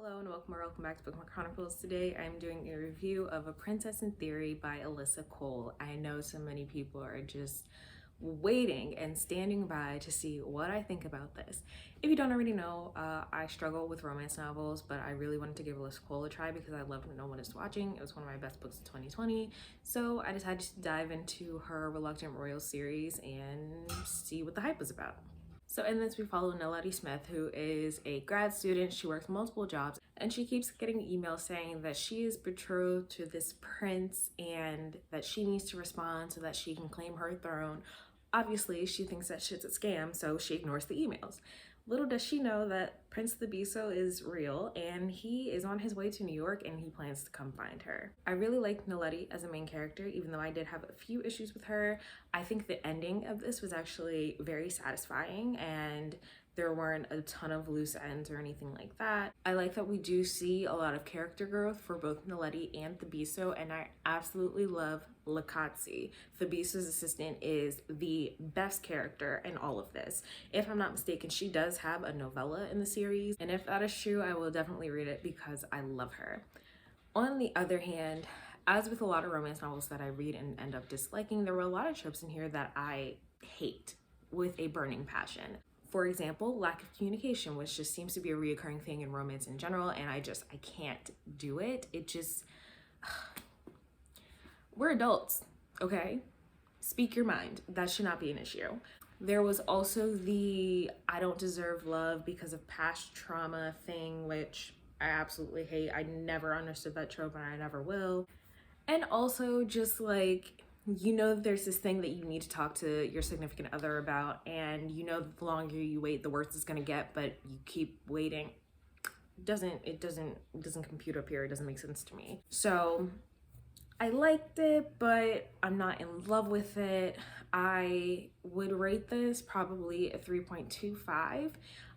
Hello and welcome back to Bookmark Chronicles. Today I'm doing a review of A Princess in Theory by Alyssa Cole. I know so many people are just waiting and standing by to see what I think about this. If you don't already know, I struggle with romance novels, but I really wanted to give Alyssa Cole a try because I love No One Is Watching. It was one of my best books of 2020. So I decided to dive into her Reluctant Royal series and see what the hype was about. So in this, we follow Naledi Smith, who is a grad student. She works multiple jobs, and she keeps getting emails saying that she is betrothed to this prince and that she needs to respond so that she can claim her throne. Obviously, she thinks that shit's a scam, so she ignores the emails. Little does she know that Prince Thabiso is real and he is on his way to New York and he plans to come find her. I really like Naledi as a main character, even though I did have a few issues with her. I think the ending of this was actually very satisfying and there weren't a ton of loose ends or anything like that. I like that we do see a lot of character growth for both Naledi and Thabiso, and I absolutely love Lakatsi. Thabiso's assistant is the best character in all of this. If I'm not mistaken, she does have a novella in the series, and if that is true, I will definitely read it because I love her. On the other hand, as with a lot of romance novels that I read and end up disliking, there were a lot of tropes in here that I hate with a burning passion. For example, lack of communication, which just seems to be a reoccurring thing in romance in general, and I can't do it. It just, we're adults, okay? Speak your mind. That should not be an issue. There was also the I don't deserve love because of past trauma thing, which I absolutely hate. I never understood that trope and I never will. And also just like, there's this thing that you need to talk to your significant other about, and that the longer you wait, the worse it's gonna get, but you keep waiting. It doesn't compute up here. It doesn't make sense to me. So I liked it, but I'm not in love with it. I would rate this probably a 3.25.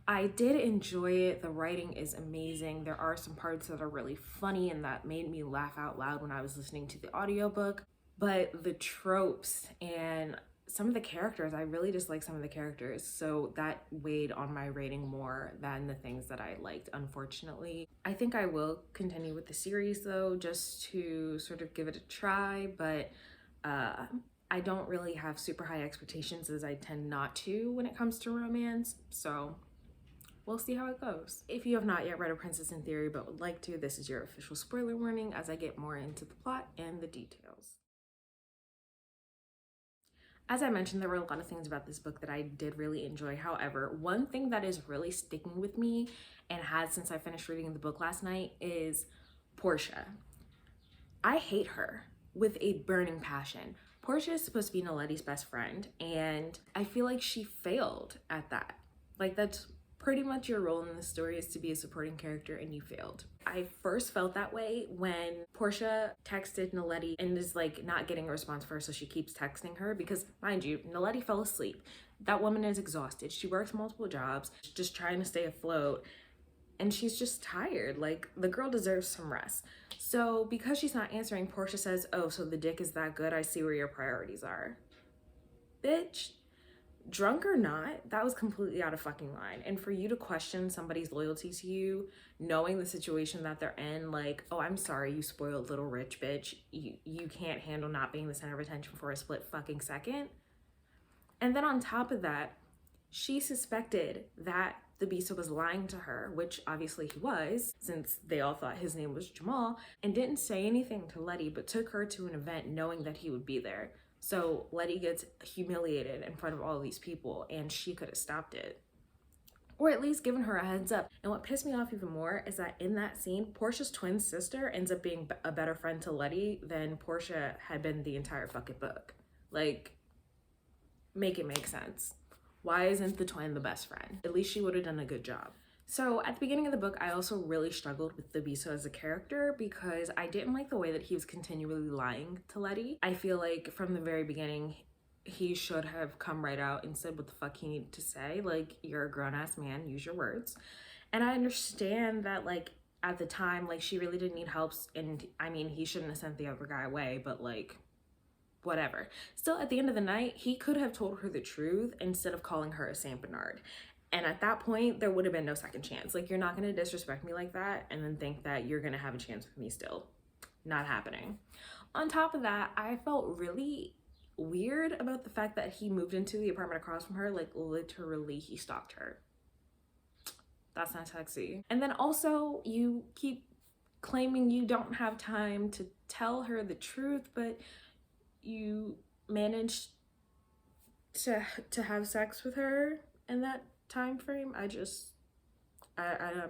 I did enjoy it. The writing is amazing. There are some parts that are really funny and that made me laugh out loud when I was listening to the audiobook. But the tropes and some of the characters, I really dislike some of the characters. So that weighed on my rating more than the things that I liked, unfortunately. I think I will continue with the series though, just to sort of give it a try, but I don't really have super high expectations, as I tend not to when it comes to romance. So we'll see how it goes. If you have not yet read A Princess in Theory but would like to, this is your official spoiler warning as I get more into the plot and the details. As I mentioned, there were a lot of things about this book that I did really enjoy. However, one thing that is really sticking with me and has since I finished reading the book last night is Portia. I hate her with a burning passion. Portia is supposed to be Naledi's best friend, and I feel like she failed at that. Like, that's pretty much your role in the story, is to be a supporting character, and you failed. I first felt that way when Portia texted Naledi and is like not getting a response for her, so she keeps texting her because, mind you, Naledi fell asleep. That woman is exhausted. She works multiple jobs, just trying to stay afloat, and she's just tired. Like, the girl deserves some rest. So because she's not answering, Portia says, "Oh, so the dick is that good? I see where your priorities are." Bitch, drunk or not, that was completely out of fucking line. And for you to question somebody's loyalty to you, knowing the situation that they're in, like, "Oh, I'm sorry, you spoiled little rich bitch. You can't handle not being the center of attention for a split fucking second." And then on top of that, she suspected that Thabiso was lying to her, which obviously he was, since they all thought his name was Jamal, and didn't say anything to Letty, but took her to an event knowing that he would be there. So Letty gets humiliated in front of all these people, and she could have stopped it. Or at least given her a heads up. And what pissed me off even more is that in that scene, Portia's twin sister ends up being a better friend to Letty than Portia had been the entire fucking book. Like, make it make sense. Why isn't the twin the best friend? At least she would have done a good job. So at the beginning of the book, I also really struggled with Thabiso as a character because I didn't like the way that he was continually lying to Letty. I feel like from the very beginning, he should have come right out and said what the fuck he needed to say. Like, you're a grown-ass man, use your words. And I understand that, like, at the time, like, she really didn't need help, and I mean, he shouldn't have sent the other guy away, but like, whatever. Still, at the end of the night, he could have told her the truth instead of calling her a Saint Bernard. And at that point, there would have been no second chance. Like, you're not gonna disrespect me like that and then think that you're gonna have a chance with me still. Not happening. On top of that, I felt really weird about the fact that he moved into the apartment across from her. Like, literally, he stalked her. That's not sexy. And then also, you keep claiming you don't have time to tell her the truth, but you managed to have sex with her in that time frame. I'm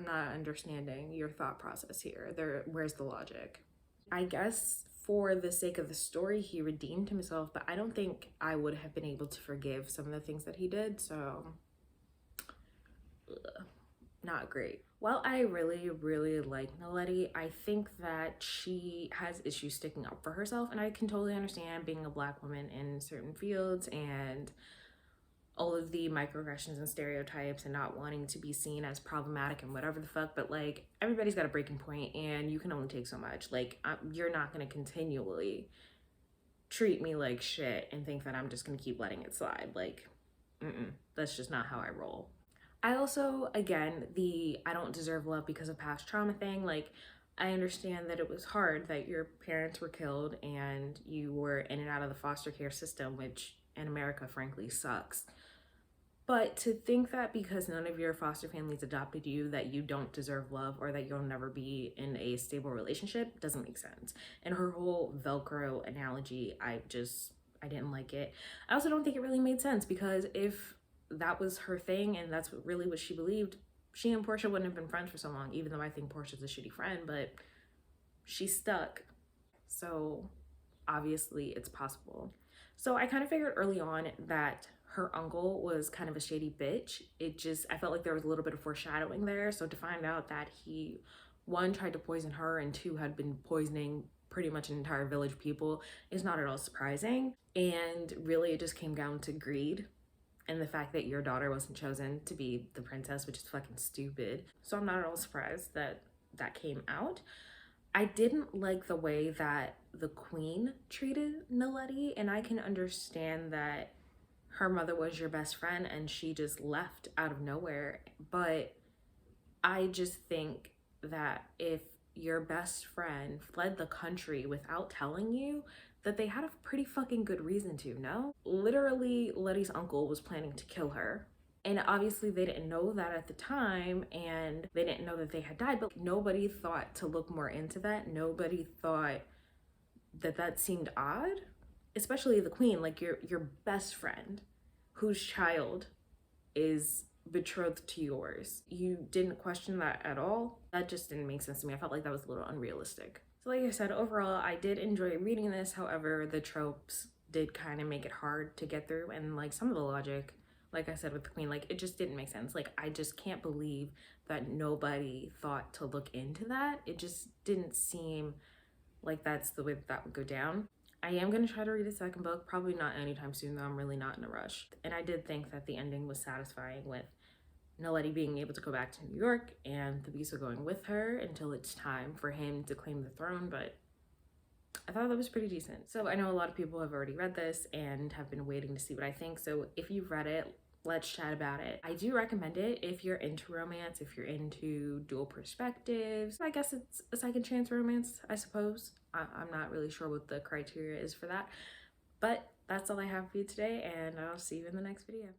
not understanding your thought process here. Where's the logic? I guess for the sake of the story, he redeemed himself, but I don't think I would have been able to forgive some of the things that he did, so not great. While I really, really like Naledi, I think that she has issues sticking up for herself, and I can totally understand being a Black woman in certain fields and all of the microaggressions and stereotypes and not wanting to be seen as problematic and whatever the fuck, but like, everybody's got a breaking point and you can only take so much. Like, you're not gonna continually treat me like shit and think that I'm just gonna keep letting it slide. Like, that's just not how I roll. I also, again, the I don't deserve love because of past trauma thing, like, I understand that it was hard that your parents were killed and you were in and out of the foster care system, which in America frankly sucks. But to think that because none of your foster families adopted you that you don't deserve love or that you'll never be in a stable relationship doesn't make sense. And her whole Velcro analogy, I didn't like it. I also don't think it really made sense, because if that was her thing and that's really what she believed, she and Portia wouldn't have been friends for so long, even though I think Portia's a shitty friend, but she's stuck. So obviously it's possible. So I kind of figured early on that her uncle was kind of a shady bitch. I felt like there was a little bit of foreshadowing there. So to find out that he, one, tried to poison her, and two, had been poisoning pretty much an entire village of people is not at all surprising. And really it just came down to greed and the fact that your daughter wasn't chosen to be the princess, which is fucking stupid. So I'm not at all surprised that that came out. I didn't like the way that the queen treated Naledi, and I can understand that her mother was your best friend and she just left out of nowhere. But I just think that if your best friend fled the country without telling you, that they had a pretty fucking good reason to, no? Literally, Letty's uncle was planning to kill her. And obviously they didn't know that at the time, and they didn't know that they had died, but nobody thought to look more into that. Nobody thought that that seemed odd, especially the queen, like your best friend whose child is betrothed to yours. You didn't question that at all. That just didn't make sense to me. I felt like that was a little unrealistic. So like I said, overall, I did enjoy reading this. However, the tropes did kind of make it hard to get through, and like some of the logic, like I said with the queen, like it just didn't make sense. Like, I just can't believe that nobody thought to look into that. It just didn't seem like that's the way that would go down. I am going to try to read a second book, probably not anytime soon though. I'm really not in a rush. And I did think that the ending was satisfying, with Naledi being able to go back to New York and Thaisa going with her until it's time for him to claim the throne, but I thought that was pretty decent. So I know a lot of people have already read this and have been waiting to see what I think. So if you've read it, let's chat about it. I do recommend it if you're into romance, if you're into dual perspectives. I guess it's a second chance romance, I suppose. I'm not really sure what the criteria is for that. But that's all I have for you today, and I'll see you in the next video.